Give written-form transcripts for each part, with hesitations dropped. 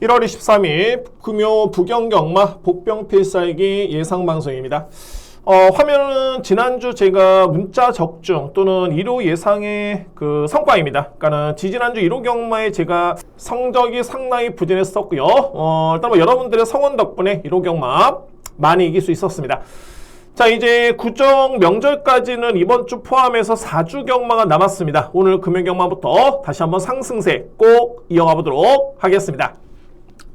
1월 23일 금요 부경경마 복병 필살기 예상방송입니다. 화면은 지난주 제가 문자 적중 또는 1호 예상의 그 성과입니다. 그러니까는 지지난주 1호 경마에 제가 성적이 상당히 부진했었고요. 일단 뭐 여러분들의 성원 덕분에 1호 경마 많이 이길 수 있었습니다. 자, 이제 구정 명절까지는 이번 주 포함해서 4주 경마가 남았습니다. 오늘 금요 경마부터 다시 한번 상승세 꼭 이어가 보도록 하겠습니다.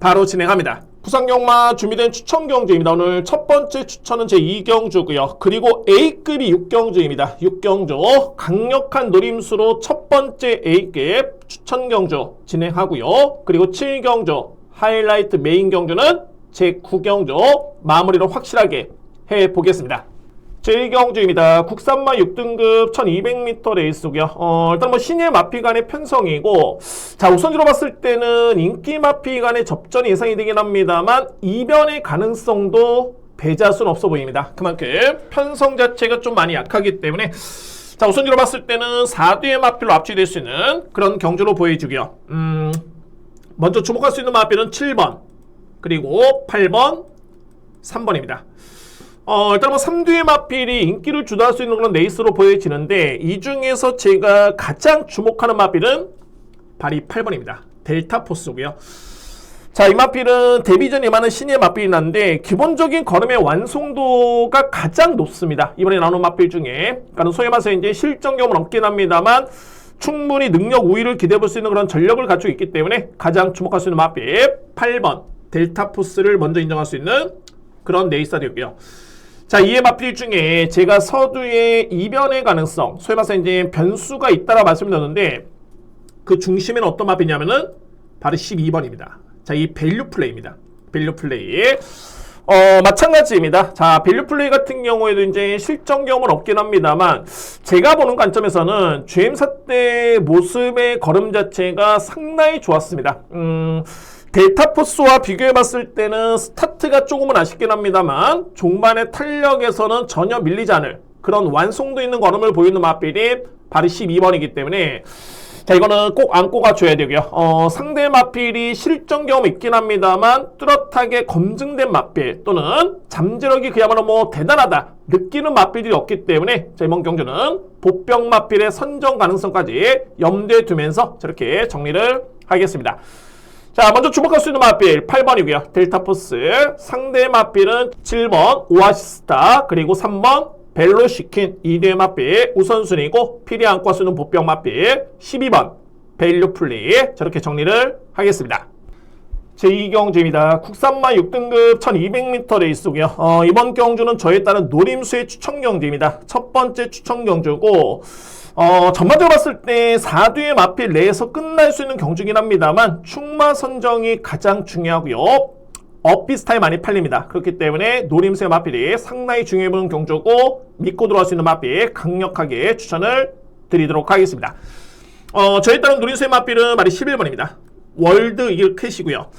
바로 진행합니다. 부산경마 준비된 추천 경주입니다. 오늘 첫 번째 추천은 제2경주고요. 그리고 A급이 6경주입니다. 6경주 강력한 노림수로 첫 번째 A급 추천 경주 진행하고요. 그리고 7경주 하이라이트 메인 경주는 제9경주 마무리로 확실하게 해보겠습니다. 제2경주입니다. 국산마 6등급 1200m 레이스고요. 일단 뭐 신예 마피 간의 편성이고, 자, 우선으로 봤을 때는 인기 마피 간의 접전이 예상이 되긴 합니다만 이변의 가능성도 배자수는 없어 보입니다. 그만큼 편성 자체가 좀 많이 약하기 때문에, 자, 우선으로 봤을 때는 4뒤의 마피로 압축될 수 있는 그런 경주로 보여주고요. 먼저 주목할 수 있는 마피는 7번 그리고 8번 3번입니다. 일단 뭐 3뒤의 마필이 인기를 주도할 수 있는 그런 레이스로 보여지는데, 이 중에서 제가 가장 주목하는 마필은 바로 8번입니다. 델타포스고요. 자, 이 마필은 데뷔전 임하는 신예 마필이 난데 기본적인 걸음의 완성도가 가장 높습니다. 이번에 나오는 마필 중에. 그러니까 소위 말해서 이제 실전 경험은 없긴 합니다만 충분히 능력 우위를 기대해 볼 수 있는 그런 전력을 갖추고 있기 때문에 가장 주목할 수 있는 마필 8번 델타포스를 먼저 인정할 수 있는 그런 레이스가 되고요. 자, 이에 마필 중에 제가 서두의 이변의 가능성, 소위 말해서 이제 변수가 있다라 말씀드렸는데, 그 중심에는 어떤 마필이냐면은 바로 12번입니다. 자, 이 밸류 플레이입니다. 밸류 플레이. 마찬가지입니다. 자, 밸류 플레이 같은 경우에도 이제 실전 경험은 없긴 합니다만, 제가 보는 관점에서는 GM사 때 모습의 걸음 자체가 상당히 좋았습니다. 델타포스와 비교해봤을 때는 스타트가 조금은 아쉽긴 합니다만 종반의 탄력에서는 전혀 밀리지 않을 그런 완성도 있는 걸음을 보이는 마필이 바로 12번이기 때문에, 자, 이거는 꼭 안고 가줘야 되고요. 상대 마필이 실전 경험 있긴 합니다만 뚜렷하게 검증된 마필 또는 잠재력이 그야말로 뭐 대단하다 느끼는 마필들이 없기 때문에, 자, 이번 경주는 복병 마필의 선정 가능성까지 염두에 두면서 저렇게 정리를 하겠습니다. 자, 먼저 주목할 수 있는 마필 8번이고요. 델타포스. 상대 마필은 7번 오아시스타 그리고 3번 벨로시킨 2대의 마필 우선순위고, 필이 안고 할 수 있는 복병 마필 12번 밸류 플레이. 저렇게 정리를 하겠습니다. 제2경주입니다. 국산마 6등급 1200m 레이스고요. 이번 경주는 저에 따른 노림수의 추천 경주입니다. 첫 번째 추천 경주고, 전반적으로 봤을 때 4뒤의 마필 내에서 끝날 수 있는 경주긴 합니다만 충마 선정이 가장 중요하고요. 엇비스타에 많이 팔립니다. 그렇기 때문에 노림수의 마필이 상당히 중요해 보는 경주고, 믿고 들어갈 수 있는 마필 강력하게 추천을 드리도록 하겠습니다. 저에 따른 노림수의 마필은 말이 11번입니다. 월드 이글 캣이고요.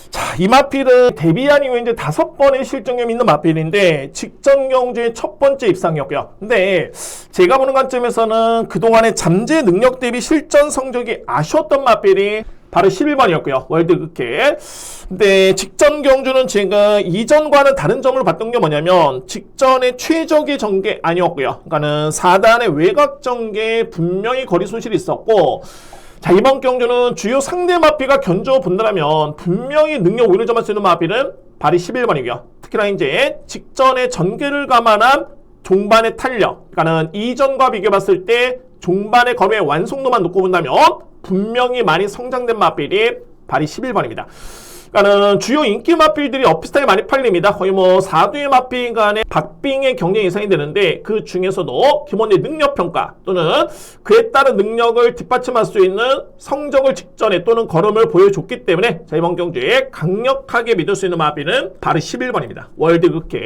자, 이 마필은 데뷔한 이후에 이제 5번의 실전경험이 있는 마필인데 직전 경주의 첫 번째 입상이었고요. 근데 제가 보는 관점에서는 그동안의 잠재 능력 대비 실전 성적이 아쉬웠던 마필이 바로 11번이었고요. 월드 극켓. 근데 직전 경주는 제가 이전과는 다른 점을 봤던 게 뭐냐면 직전의 최적의 전개 아니었고요. 그러니까는 4단의 외곽 전개에 분명히 거리 손실이 있었고, 자, 이번 경주는 주요 상대 마피가 견줘 본다면 분명히 능력 우위를 점할 수 있는 마피는 바로 11번이고요. 특히나 이제 직전에 전개를 감안한 종반의 탄력, 그러니까는 이전과 비교해봤을 때 종반의 걸음의 완성도만 놓고 본다면 분명히 많이 성장된 마필이 바로 11번입니다. 그러니까는 주요 인기 마필들이 엇비슷하게 많이 팔립니다. 거의 뭐 4뒤의 마필 간의 박빙의 경쟁이 예상이 되는데, 그 중에서도 기본적인 능력평가 또는 그에 따른 능력을 뒷받침할 수 있는 성적을 직전에 또는 걸음을 보여줬기 때문에, 자, 이번 경주에 강력하게 믿을 수 있는 마필은 바로 11번입니다. 월드 극켓.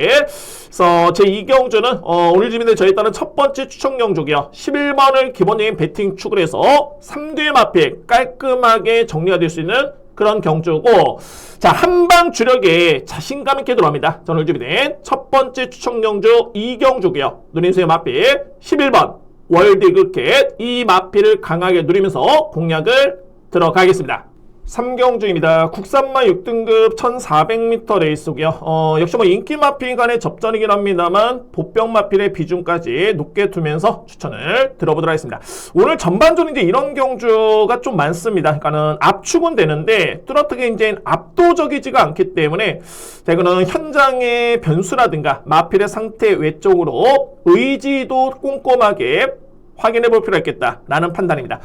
그래서 제2경주는 오늘 준비된 저에 따른 첫 번째 추천 경주고요. 11번을 기본적인 배팅 축을 해서 3뒤의 마필 깔끔하게 정리가 될 수 있는 그런 경주고, 자, 한방 주력에 자신감 있게 들어갑니다. 오늘 준비된 첫 번째 추천 경주 2경주고요. 노림수의 마필 11번 월드 극켓, 이 마필을 강하게 누리면서 공략을 들어가겠습니다. 삼경주입니다. 국산마 6등급 1400m 레이스고요. 역시 뭐 인기 마필 간의 접전이긴 합니다만 보병 마필의 비중까지 높게 두면서 추천을 들어보도록 하겠습니다. 오늘 전반적으로 이제 이런 경주가 좀 많습니다. 그러니까는 압축은 되는데 뚜렷하게 이제 압도적이지가 않기 때문에 자, 이거는 현장의 변수라든가 마필의 상태 외적으로 의지도 꼼꼼하게 확인해 볼 필요가 있겠다라는 판단입니다.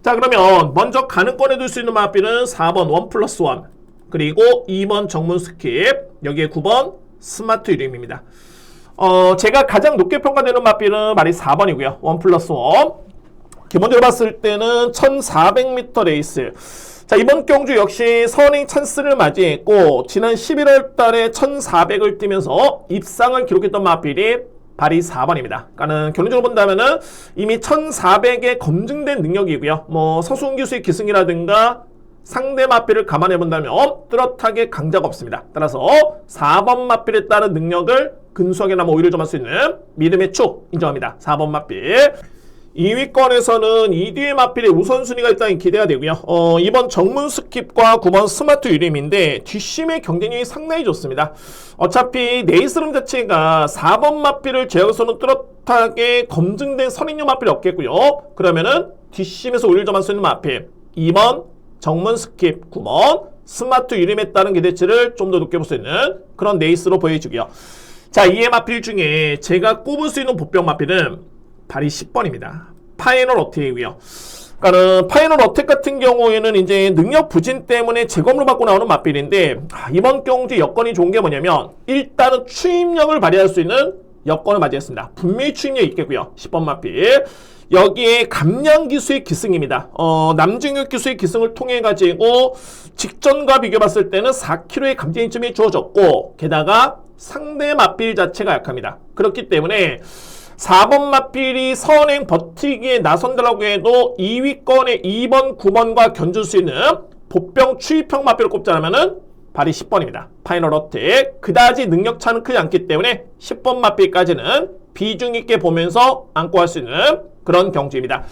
자, 그러면 먼저 가능권에 둘 수 있는 마필은 4번 1+1 그리고 2번 정문 스킵, 여기에 9번 스마트 유림입니다. 제가 가장 높게 평가되는 마필은 말이 4번이고요. 1+1. 기본적으로 봤을 때는 1400m 레이스. 자, 이번 경주 역시 선행 찬스를 맞이했고 지난 11월 달에 1400을 뛰면서 입상을 기록했던 마필이 발이 4번입니다. 그러니까는 결론적으로 본다면은 이미 1400에 검증된 능력이고요. 뭐 서수훈 기수의 기승이라든가 상대 마필을 감안해 본다면 뚜렷하게 강자가 없습니다. 따라서 4번 마필에 따른 능력을 근소하게나마 오히려 좀 할 수 있는 믿음의 축 인정합니다. 4번 마필. 2위권에서는 2뒤의 마필의 우선순위가 일단 기대가 되고요. 이번 정문 스킵과 9번 스마트 유림인데 뒷심의 경쟁력이 상당히 좋습니다. 어차피 네이스름 자체가 4번 마필을 제외해서는 뚜렷하게 검증된 선행용 마필이 없겠고요. 그러면은 뒷심에서 오히려 좀 할 수 있는 마필 2번 정문 스킵, 9번 스마트 유림에 따른 기대치를 좀 더 높게 볼 수 있는 그런 네이스로 보여주고요. 자, 이의 마필 중에 제가 꼽을 수 있는 보병 마필은 발이 10번입니다. 파이널 어택이고요. 그러니까는 파이널 어택 같은 경우에는 이제 능력 부진 때문에 재검으로 받고 나오는 마필인데 이번 경주 여건이 좋은 게 뭐냐면 일단은 추임력을 발휘할 수 있는 여건을 맞이했습니다. 분명히 추임력이 있겠고요. 10번 마필. 여기에 감량 기수의 기승입니다. 남중혁 기수의 기승을 통해 가지고 직전과 비교 봤을 때는 4kg의 감진점이 주어졌고 게다가 상대 마필 자체가 약합니다. 그렇기 때문에 4번 마필이 선행 버티기에 나선다라고 해도 2위권의 2번, 9번과 견줄 수 있는 보병 추입형 마필을 꼽자면은 발이 10번입니다. 파이널 어택. 그다지 능력 차는 크지 않기 때문에 10번 마필까지는 비중 있게 보면서 안고 할 수 있는 그런 경주입니다.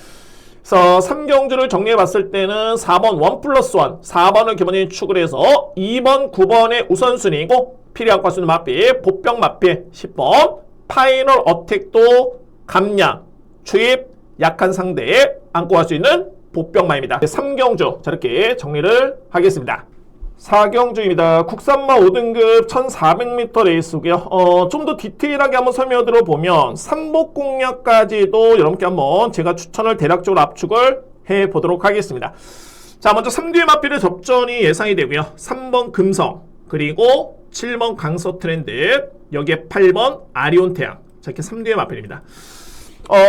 그래서 3경주를 정리해 봤을 때는 4번 1+1, 4번을 기본적인 축을 해서 2번, 9번의 우선순위이고 필히 안고 할 수 있는 마필, 보병 마필 10번, 파이널 어택도 감량, 추입, 약한 상대에 안고 갈 수 있는 보병마입니다. 3경주 저렇게 정리를 하겠습니다. 4경주입니다. 국산마 5등급 1400m 레이스고요. 좀 더 디테일하게 한번 설명을 들어보면 삼복 공략까지도 여러분께 한번 제가 추천을 대략적으로 압축을 해보도록 하겠습니다. 자, 먼저 3뒤의 마필의 접전이 예상이 되고요. 3번 금성, 그리고 7번 강서 트렌드, 여기에 8번 아리온 태양. 자, 이렇게 3뒤의 마필입니다.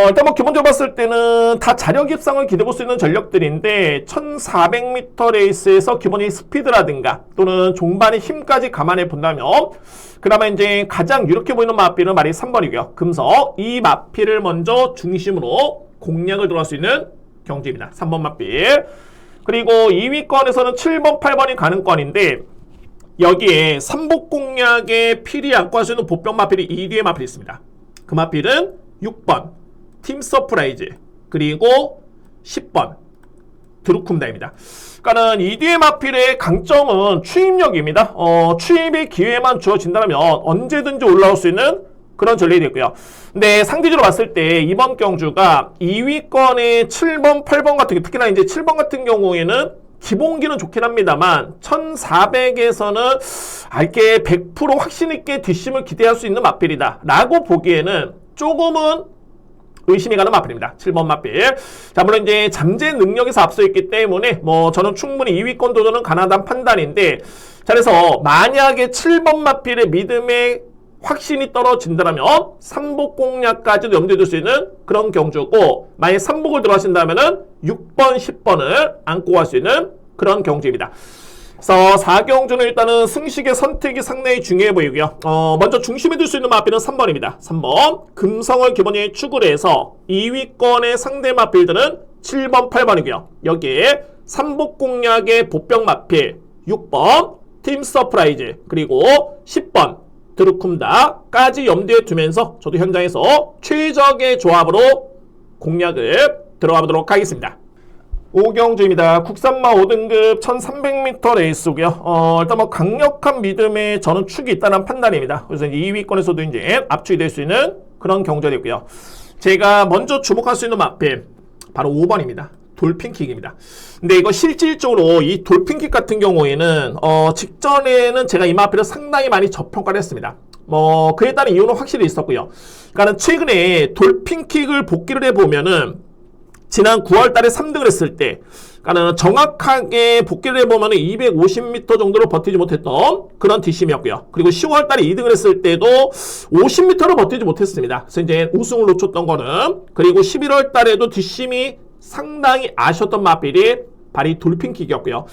일단 뭐 기본적으로 봤을 때는 다 자력 입상을 기대해 볼 수 있는 전력들인데 1400m 레이스에서 기본적인 스피드라든가 또는 종반의 힘까지 감안해 본다면 그나마 이제 가장 유력해 보이는 마필은 말이 3번이고요. 금서. 이 마필을 먼저 중심으로 공략을 들어갈 수 있는 경주입니다. 3번 마필. 그리고 2위권에서는 7번, 8번이 가능권인데 여기에 삼복 공략에 필히 안고 할 수 있는 보병 마필이 2뒤의 마필이 있습니다. 그 마필은 6번 팀 서프라이즈 그리고 10번 드루쿰다입니다. 그러니까는 2뒤의 마필의 강점은 추입력입니다. 추입의 기회만 주어진다면 언제든지 올라올 수 있는 그런 전략이 됐고요. 근데 상대적으로 봤을 때 이번 경주가 2위권의 7번, 8번 같은 경우, 특히나 이제 7번 같은 경우에는 기본기는 좋긴 합니다만 1400에서는 알게 100% 확신 있게 뒷심을 기대할 수 있는 마필이다 라고 보기에는 조금은 의심이 가는 마필입니다. 7번 마필. 자, 물론 이제 잠재 능력에서 앞서 있기 때문에 뭐 저는 충분히 2위권 도전은 가능하다는 판단인데, 자, 그래서 만약에 7번 마필의 믿음에 확신이 떨어진다면 삼복 공략까지도 염두에 둘 수 있는 그런 경주고, 만약에 삼복을 들어가신다면은 6번, 10번을 안고 갈 수 있는 그런 경주입니다. 그래서 4경주는 일단은 승식의 선택이 상당히 중요해 보이고요. 먼저 중심에 둘 수 있는 마필은 3번입니다. 3번 금성을 기본적인 축을 해서 2위권의 상대 마필들은 7번, 8번이고요. 여기에 삼복 공략의 보병 마필 6번 팀 서프라이즈 그리고 10번 드루쿰다까지 염두에 두면서 저도 현장에서 최적의 조합으로 공략을 들어가 보도록 하겠습니다. 오경주입니다. 국산마 5등급 1300m 레이스고요. 일단 뭐 강력한 믿음에 저는 축이 있다는 판단입니다. 그래서 이제 2위권에서도 이제 압축이 될 수 있는 그런 경주이고요. 제가 먼저 주목할 수 있는 마필 바로 5번입니다. 돌핀킥입니다. 근데 이거 실질적으로 이 돌핀킥 같은 경우에는 직전에는 제가 이 마필을 상당히 많이 저평가를 했습니다. 뭐 그에 따른 이유는 확실히 있었고요. 그러니까 최근에 돌핀킥을 복귀를 해보면은 지난 9월 달에 3등을 했을 때, 그러니까 정확하게 복귀를 해보면 250m 정도로 버티지 못했던 그런 뒷심이었고요. 그리고 10월 달에 2등을 했을 때도 50m로 버티지 못했습니다. 그래서 이제 우승을 놓쳤던 거는, 그리고 11월 달에도 뒷심이 상당히 아쉬웠던 마필이 바로 돌핀킥이었고요.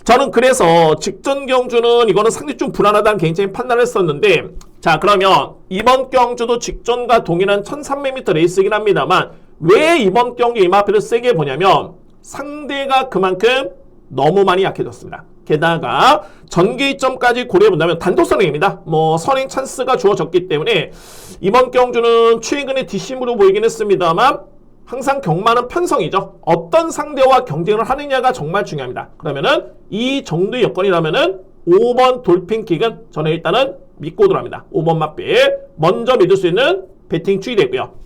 저는 그래서 직전 경주는 이거는 상당히 좀 불안하다는 개인적인 판단을 했었는데, 자, 그러면 이번 경주도 직전과 동일한 1300m 레이스이긴 합니다만, 왜 이번 경기 이 마필을 세게 보냐면 상대가 그만큼 너무 많이 약해졌습니다. 게다가 전개점까지 고려해본다면 단독 선행입니다. 뭐 선행 찬스가 주어졌기 때문에 이번 경주는 최근에 뒷심으로 보이긴 했습니다만 항상 경마는 편성이죠. 어떤 상대와 경쟁을 하느냐가 정말 중요합니다. 그러면은 이 정도의 여건이라면은 5번 돌핀킥은 저는 일단은 믿고 들어갑니다. 5번 마필 먼저 믿을 수 있는 배팅 추이 되고요.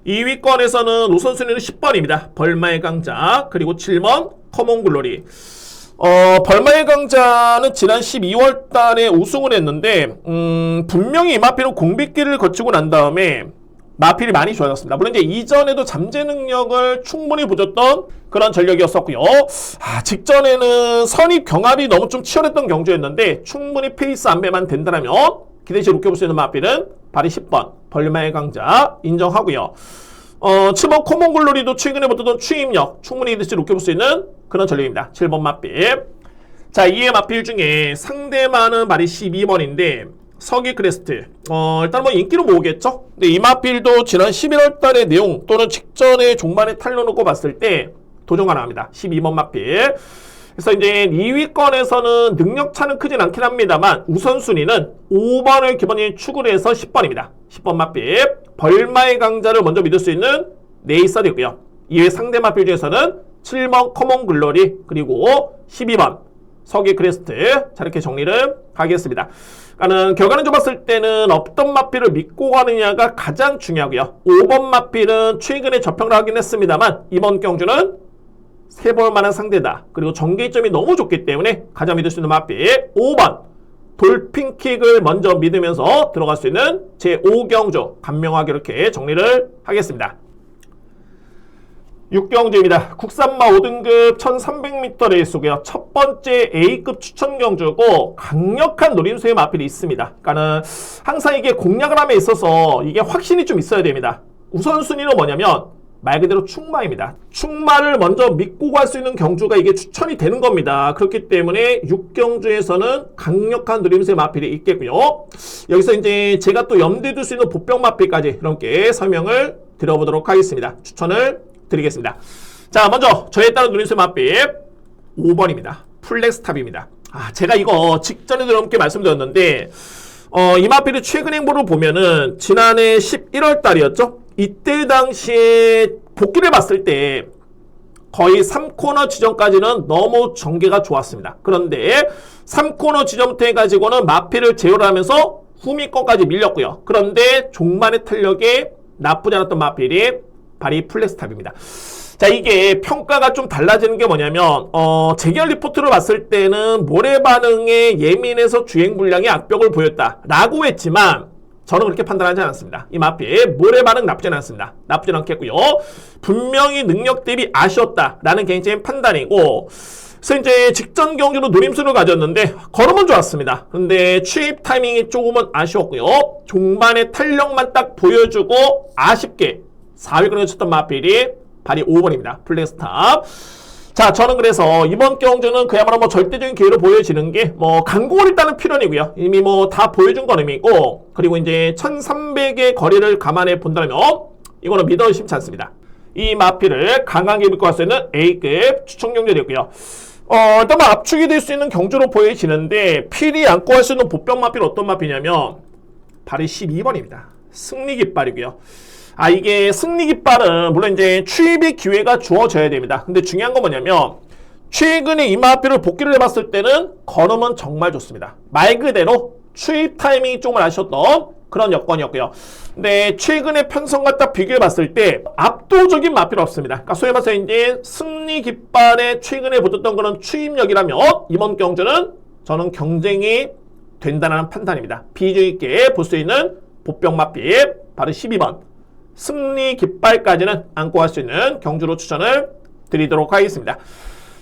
2위권에서는 우선순위는 10번입니다. 벌마의 강자, 그리고 7번 커먼글로리. 벌마의 강자는 지난 12월 달에 우승을 했는데 분명히 이 마필은 공백기를 거치고 난 다음에 마필이 많이 좋아졌습니다. 물론 이제 이전에도 잠재 능력을 충분히 보여줬던 그런 전력이었었고요. 직전에는 선입 경합이 너무 좀 치열했던 경주였는데 충분히 페이스 안배만 된다면 기대치 높게 볼 수 있는 마필은 바로 10번 벌마의 강자 인정하고요. 7번 커먼글로리도 최근에 보던 추임력 충분히 기대치 높게 볼 수 있는 그런 전력입니다. 7번 마필. 자, 이의 마필 중에 상대만은 바로 12번인데 서기 크레스트. 일단 뭐 인기로 모으겠죠? 근데 이 마필도 지난 11월 달의 내용 또는 직전에 종반에 탈려놓고 봤을 때 도전 가능합니다. 12번 마필. 그래서 이제 2위권에서는 능력차는 크진 않긴 합니다만 우선순위는 5번을 기본적인 축으로 해서 10번입니다. 10번 마필. 벌마의 강자를 먼저 믿을 수 있는 네이서 되고요. 이외 상대 마필 중에서는 7번 커먼글로리 그리고 12번 서기 크레스트. 자, 이렇게 정리를 하겠습니다. 그러니까는 결과는 좀 봤을 때는 어떤 마필을 믿고 가느냐가 가장 중요하고요. 5번 마필은 최근에 저평을 하긴 했습니다만 이번 경주는 세볼 만한 상대다. 그리고 전개점이 너무 좋기 때문에 가장 믿을 수 있는 마필 5번 돌핀킥을 먼저 믿으면서 들어갈 수 있는 제5경주 간명하게 이렇게 정리를 하겠습니다. 6경주입니다. 국산마 5등급 1300m 레이스고요. 첫 번째 A급 추천 경주고 강력한 노림수의 마필이 있습니다. 그러니까는 항상 이게 공략을 함에 있어서 이게 확신이 좀 있어야 됩니다. 우선순위는 뭐냐면 말 그대로 충마입니다. 충마를 먼저 믿고 갈 수 있는 경주가 이게 추천이 되는 겁니다. 그렇기 때문에 6경주에서는 강력한 노림수의 마필이 있겠고요. 여기서 이제 제가 또 염두에 둘 수 있는 보병 마필까지 이렇게 설명을 드려보도록 하겠습니다. 추천을 드리겠습니다. 자, 먼저 저에 따른 노림수의 마필 5번입니다. 플렉스탑입니다. 제가 이거 직전에도 이렇게 말씀드렸는데 이 마필의 최근 행보를 보면은 지난해 11월 달이었죠. 이때 당시에 복귀를 봤을 때 거의 3코너 지점까지는 너무 전개가 좋았습니다. 그런데 3코너 지점부터 해가지고는 마필을 제어를 하면서 후미권까지 밀렸고요. 그런데 종반의 탄력이 나쁘지 않았던 마필이 바로 플렉스탑입니다. 자, 이게 평가가 좀 달라지는 게 뭐냐면 재결 리포트를 봤을 때는 모래 반응에 예민해서 주행 불량의 악벽을 보였다라고 했지만 저는 그렇게 판단하지 않았습니다. 이 마필 모래 반응 나쁘지 않았습니다. 나쁘지 않겠고요. 분명히 능력 대비 아쉬웠다라는 개인적인 판단이고, 그래서 이제 직전 경주로 노림수를 가졌는데 걸음은 좋았습니다. 그런데 추입 타이밍이 조금은 아쉬웠고요. 종반의 탄력만 딱 보여주고 아쉽게 4위권에 쳤던 마필이 바로 5번입니다. 플렉스탑. 자, 저는 그래서 이번 경주는 그야말로 뭐 절대적인 기회로 보여지는 게 뭐 강공을 일단은 필연이고요. 이미 뭐 다 보여준 건 의미고, 그리고 이제 1300의 거리를 감안해 본다면 이거는 믿어 의심치 않습니다. 이 마필을 강하게 믿고 갈 수 있는 A급 추천 경주 되고요. 일단 뭐 압축이 될 수 있는 경주로 보여지는데 필이 안고 할 수 있는 보병 마필 어떤 마필이냐면 바로 12번입니다. 승리 깃발이고요. 이게 승리 깃발은 물론 이제 추입의 기회가 주어져야 됩니다. 근데 중요한 건 뭐냐면 최근에 이마필을 복귀를 해봤을 때는 걸음은 정말 좋습니다. 말 그대로 추입 타이밍이 조금 아쉬웠던 그런 여건이었고요. 근데 최근에 편성과 딱 비교해봤을 때 압도적인 마필 없습니다. 그러니까 소위 말해서 이제 승리 깃발에 최근에 붙었던 그런 추입력이라면 이번 경주는 저는 경쟁이 된다는 판단입니다. 비중 있게 볼 수 있는 보병 마필 바로 12번 승리 깃발까지는 안고 갈 수 있는 경주로 추천을 드리도록 하겠습니다.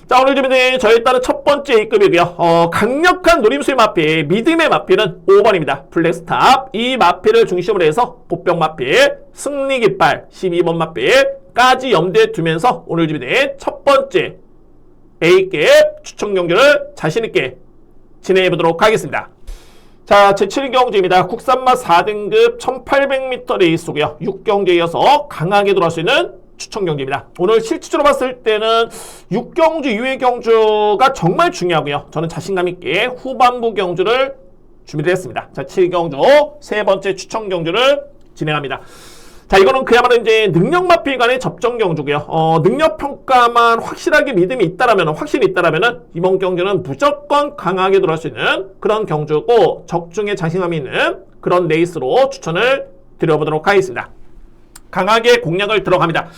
자, 오늘 준비된 저희 따른 첫 번째 A급이고요. 강력한 노림수의 마필, 믿음의 마필은 5번입니다. 블랙스탑. 이 마필을 중심으로 해서 보병 마필, 승리 깃발, 12번 마필까지 염두에 두면서 오늘 준비된 첫 번째 A급 추천 경주를 자신있게 진행해 보도록 하겠습니다. 자, 제7경주입니다. 국산마 4등급 1800m 레이스고요. 6경주에 이어서 강하게 돌아올 수 있는 추천 경기입니다. 오늘 실질적으로 봤을 때는 6경주 이후의 경주가 정말 중요하고요. 저는 자신감 있게 후반부 경주를 준비를 했습니다. 자, 7경주 세 번째 추천 경주를 진행합니다. 자, 이거는 그야말로 이제 능력 마필 간의 접전 경주고요. 능력 평가만 확실하게 믿음이 있다라면, 확신이 있다라면 이번 경주는 무조건 강하게 돌아올 수 있는 그런 경주고 적중에 자신감이 있는 그런 레이스로 추천을 드려보도록 하겠습니다. 강하게 공략을 들어갑니다.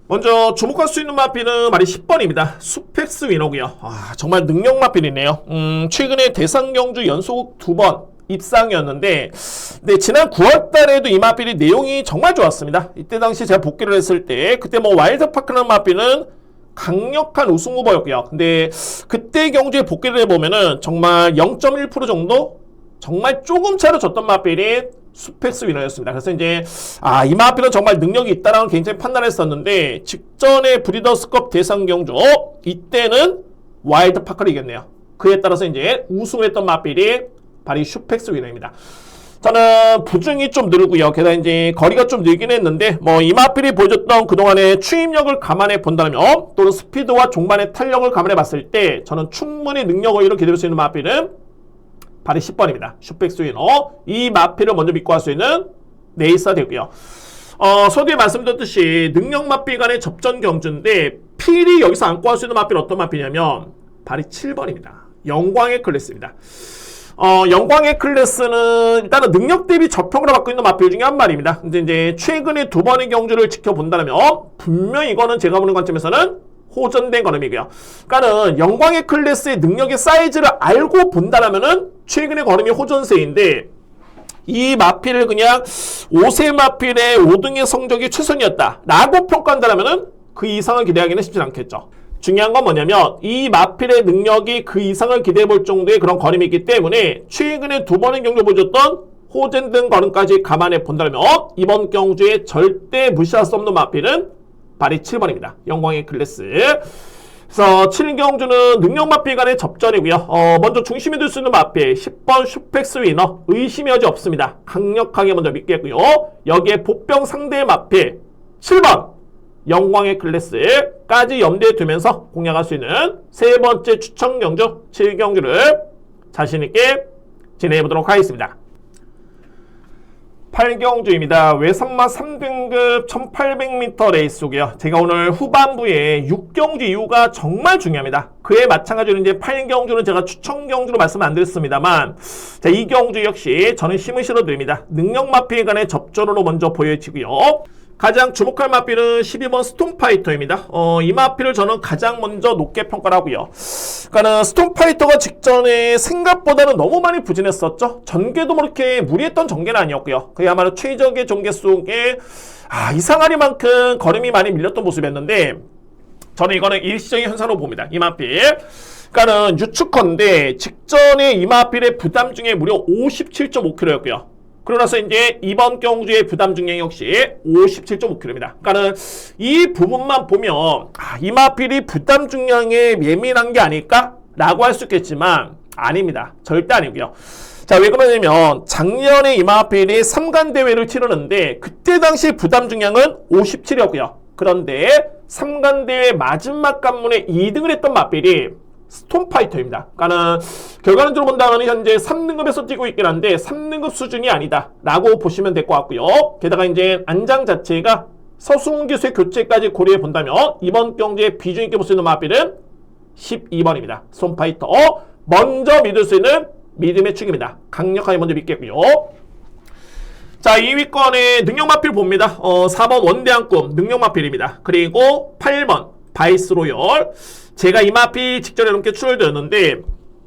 먼저 주목할 수 있는 마필은 말이 10번입니다. 수펙스 위너고요. 정말 능력 마필이네요. 최근에 대상경주 연속 2번 입상이었는데 지난 9월달에도 이 마필이 내용이 정말 좋았습니다. 이때 당시 제가 복귀를 했을 때 그때 뭐 와일드파크라는 마필은 강력한 우승 후보였고요. 근데 그때 경주에 복귀를 해보면은 정말 0.1% 정도 정말 조금 차로 졌던 마필이 수펙스 위너였습니다. 그래서 이제 이 마필은 정말 능력이 있다라는 개인적인 판단을 했었는데 직전에 브리더스컵 대상 경주 이때는 와일드파크를 이겼네요. 그에 따라서 이제 우승했던 마필이 바로 슈펙스 위너입니다. 저는 부중이 좀 늘고요. 게다가 이제 거리가 좀 늘긴 했는데 이 마필이 보여줬던 그동안의 추임력을 감안해 본다면 또는 스피드와 종반의 탄력을 감안해 봤을 때 저는 충분히 능력을 이렇게 기대할 수 있는 마필은 바로 10번입니다. 슈펙스 위너. 이 마필을 먼저 믿고 할 수 있는 레이스가 되고요. 서두에 말씀드렸듯이 능력 마필 간의 접전 경주인데 필히 여기서 안고 할 수 있는 마필은 어떤 마필이냐면 바로 7번입니다. 영광의 클래스입니다. 영광의 클래스는 일단은 능력 대비 저평으로 받고 있는 마필 중에 한 마리입니다. 근데 이제 최근에 2번의 경주를 지켜본다면 분명히 이거는 제가 보는 관점에서는 호전된 걸음이고요. 그러니까는 영광의 클래스의 능력의 사이즈를 알고 본다라면은 최근의 걸음이 호전세인데 이 마필을 그냥 5세 마필의 5등의 성적이 최선이었다 라고 평가한다라면은 그 이상을 기대하기는 쉽지 않겠죠. 중요한 건 뭐냐면 이 마필의 능력이 그 이상을 기대해 볼 정도의 그런 걸음이기 때문에 최근에 2번의 경주 보여줬던 호전된 걸음까지 감안해 본다면 이번 경주에 절대 무시할 수 없는 마필은 바로 7번입니다. 영광의 클래스. 그래서 7경주는 능력 마필 간의 접전이고요. 먼저 중심에 둘 수 있는 마필 10번 슈펙스 위너 의심이 여지 없습니다. 강력하게 먼저 믿겠고요. 여기에 보병 상대의 마필 7번 영광의 클래스까지 염두에 두면서 공략할 수 있는 세 번째 추천 경주 7경주를 자신있게 진행해보도록 하겠습니다. 8경주입니다. 외선마 3등급 1800m 레이스고요. 제가 오늘 후반부에 6경주 이후가 정말 중요합니다. 그에 마찬가지로 이제 8경주는 제가 추천 경주로 말씀 안 드렸습니다만 자, 이 경주 역시 저는 힘을 실어드립니다. 능력 마필 간의 접전으로 먼저 보여지고요. 가장 주목할 마필은 12번 스톰파이터입니다. 이 마필을 저는 가장 먼저 높게 평가를 하고요. 그러니까 스톰파이터가 직전에 생각보다는 너무 많이 부진했었죠. 전개도 뭐 이렇게 무리했던 전개는 아니었고요. 그야말로 최적의 전개 속에 이상하리만큼 걸음이 많이 밀렸던 모습이었는데 저는 이거는 일시적인 현상으로 봅니다. 이 마필. 그러니까는 유축컨대 직전에 이 마필의 부담 중에 무려 57.5kg였고요. 그러고 나서 이제 이번 경주의 부담 중량 역시 57.5kg입니다. 그러니까는 이 부분만 보면 이 마필이 부담 중량에 예민한 게 아닐까? 라고 할 수 있겠지만 아닙니다. 절대 아니고요. 자, 왜 그러냐면 작년에 이 마필이 3간 대회를 치르는데 그때 당시 부담 중량은 57이었고요. 그런데 3간 대회 마지막 관문에 2등을 했던 마필이 스톰파이터입니다. 그러니까는 결과론적으로 본다면 현재 3등급에서 뛰고 있긴 한데 3등급 수준이 아니다 라고 보시면 될 것 같고요. 게다가 이제 안장 자체가 서승훈 기수의 교체까지 고려해 본다면 이번 경기에 비중 있게 볼 수 있는 마필은 12번입니다. 스톰파이터. 먼저 믿을 수 있는 믿음의 축입니다. 강력하게 먼저 믿겠고요. 자, 2위권의 능력마필 봅니다. 4번 원대한꿈 능력마필입니다. 그리고 8번 바이스로열. 제가 이 마필 직전에 이렇게 출혈되었는데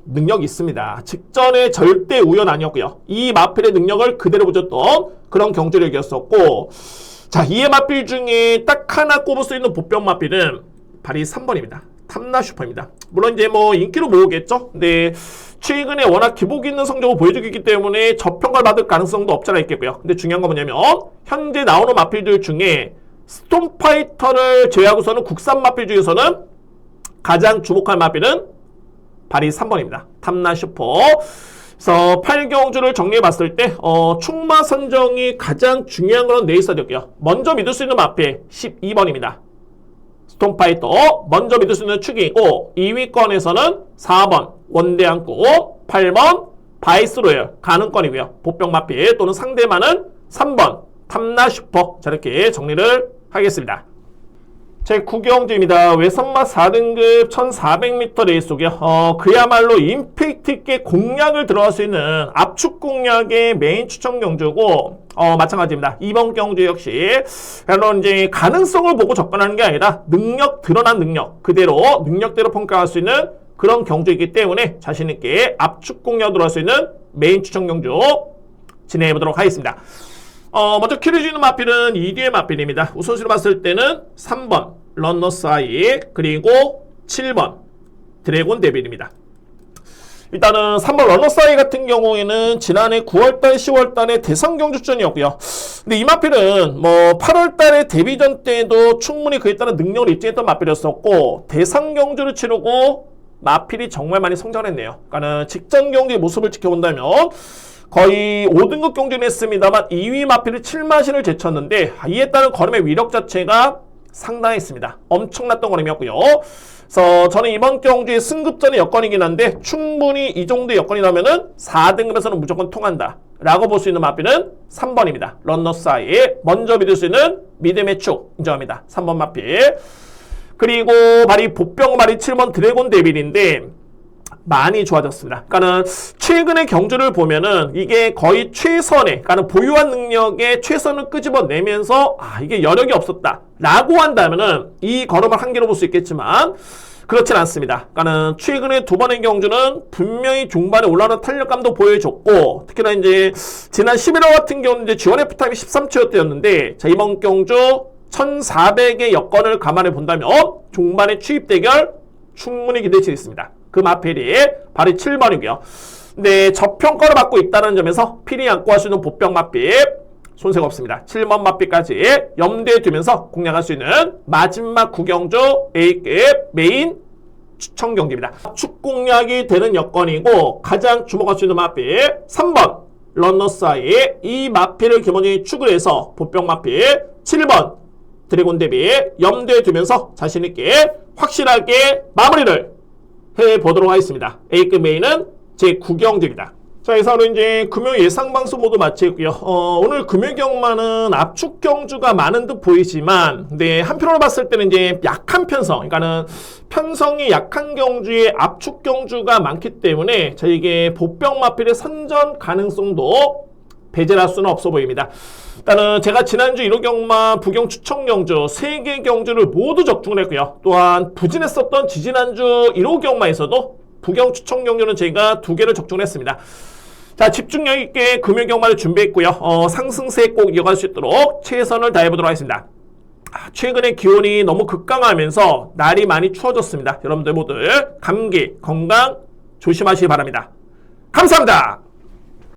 능력이 있습니다. 직전에 절대 우연 아니었고요. 이 마필의 능력을 그대로 보여줬던 그런 경주력이었었고, 자, 이의 마필 중에 딱 하나 꼽을 수 있는 보병 마필은 바로 3번입니다. 탐나슈퍼입니다. 물론 이제 뭐 인기로 모으겠죠. 근데 최근에 워낙 기복 있는 성적을 보여주고 있기 때문에 저평가를 받을 가능성도 없잖아 있겠고요. 근데 중요한 건 뭐냐면 현재 나오는 마필들 중에 스톰파이터를 제외하고서는 국산 마필 중에서는 가장 주목할 마필은 바로 3번입니다. 탐나슈퍼. 그래서 8경주를 정리해봤을 때 충마 선정이 가장 중요한 건 네이서였고요. 먼저 믿을 수 있는 마필 12번입니다. 스톰파이터 먼저 믿을 수 있는 축이고 2위권에서는 4번 원대한꿈, 8번 바이스로열 가능권이고요. 보병 마필 또는 상대만은 3번 탐나슈퍼. 자, 이렇게 정리를 하겠습니다. 제 9경주입니다. 외선마 4등급 1400m 레이스고요. 그야말로 임팩트 있게 공략을 들어갈 수 있는 압축 공략의 메인 추천 경주고 마찬가지입니다. 이번 경주 역시 물론 이제 가능성을 보고 접근하는 게 아니라 드러난 능력 그대로 능력대로 평가할 수 있는 그런 경주이기 때문에 자신 있게 압축 공략 들어갈 수 있는 메인 추천 경주 진행해 보도록 하겠습니다. 먼저 키를 주는 마필은 2뒤의 마필입니다. 우선순위로 봤을 때는 3번 런너스 아이 그리고 7번 드래곤 데빌입니다. 일단은 3번 런너스 아이 같은 경우에는 지난해 9월달 10월달에 대선 경주전이었고요. 근데 이 마필은 뭐 8월달에 데뷔전 때도 충분히 그에 따른 능력을 입증했던 마필이었었고 대선 경주를 치르고 마필이 정말 많이 성장했네요. 그러니까는 직전 경기의 모습을 지켜본다면 거의 5등급 경주는 했습니다만 2위 마필을 7마신을 제쳤는데 이에 따른 걸음의 위력 자체가 상당했습니다. 엄청났던 걸음이었고요. 그래서 저는 이번 경주의 승급전의 여건이긴 한데 충분히 이 정도의 여건이라면은 4등급에서는 무조건 통한다 라고 볼 수 있는 마필은 3번입니다. 런너스 아이 먼저 믿을 수 있는 믿음의 축 인정합니다. 3번 마필. 그리고 바리 보병 바리 7번 드래곤 데빌인데 많이 좋아졌습니다. 그러니까는 최근의 경주를 보면은 이게 거의 최선의, 그러니까는 보유한 능력의 최선을 끄집어내면서 이게 여력이 없었다 라고 한다면은 이 걸음을 한계로 볼 수 있겠지만 그렇진 않습니다. 그러니까는 최근에 두 번의 경주는 분명히 중반에 올라오는 탄력감도 보여줬고 특히나 이제 지난 11월 같은 경우는 이제 G1F 타임이 13초였대였는데 자, 이번 경주 1400의 여건을 감안해 본다면 중반의 추입 대결 충분히 기대할 수 있습니다. 그 마필이 바로 7번이고요. 근데 저평가를 받고 있다는 점에서 필히 안고 할 수 있는 보병 마필 손색 없습니다. 7번 마필까지 염두에 두면서 공략할 수 있는 마지막 9경주 A급 메인 추천 경기입니다. 축 공략이 되는 여건이고 가장 주목할 수 있는 마필 3번 런너스 아이. 이 마필을 기본적인 축을 해서 보병 마필 7번 드래곤 데뷔 염두에 두면서 자신있게 확실하게 마무리를 해보도록 하겠습니다. A급 메인은 제 9경주입니다. 자, 이상으로 이제 금요 예상방송 모두 마치고요. 오늘 금요경마는 압축 경주가 많은 듯 보이지만, 근데 한편으로 봤을 때는 이제 약한 편성, 그러니까는 편성이 약한 경주에 압축 경주가 많기 때문에 저에게 보병 마필의 선전 가능성도 배제할 수는 없어 보입니다. 일단은 제가 지난주 1호 경마 부경 추천 경주 3개 경주를 모두 적중을 했고요. 또한 부진했었던 지지난주 1호 경마에서도 부경 추천 경주는 제가 2개를 적중을 했습니다. 자, 집중력 있게 금요 경마를 준비했고요. 상승세 꼭 이어갈 수 있도록 최선을 다해보도록 하겠습니다. 최근에 기온이 너무 급강하면서 날이 많이 추워졌습니다. 여러분들 모두 감기, 건강 조심하시기 바랍니다. 감사합니다.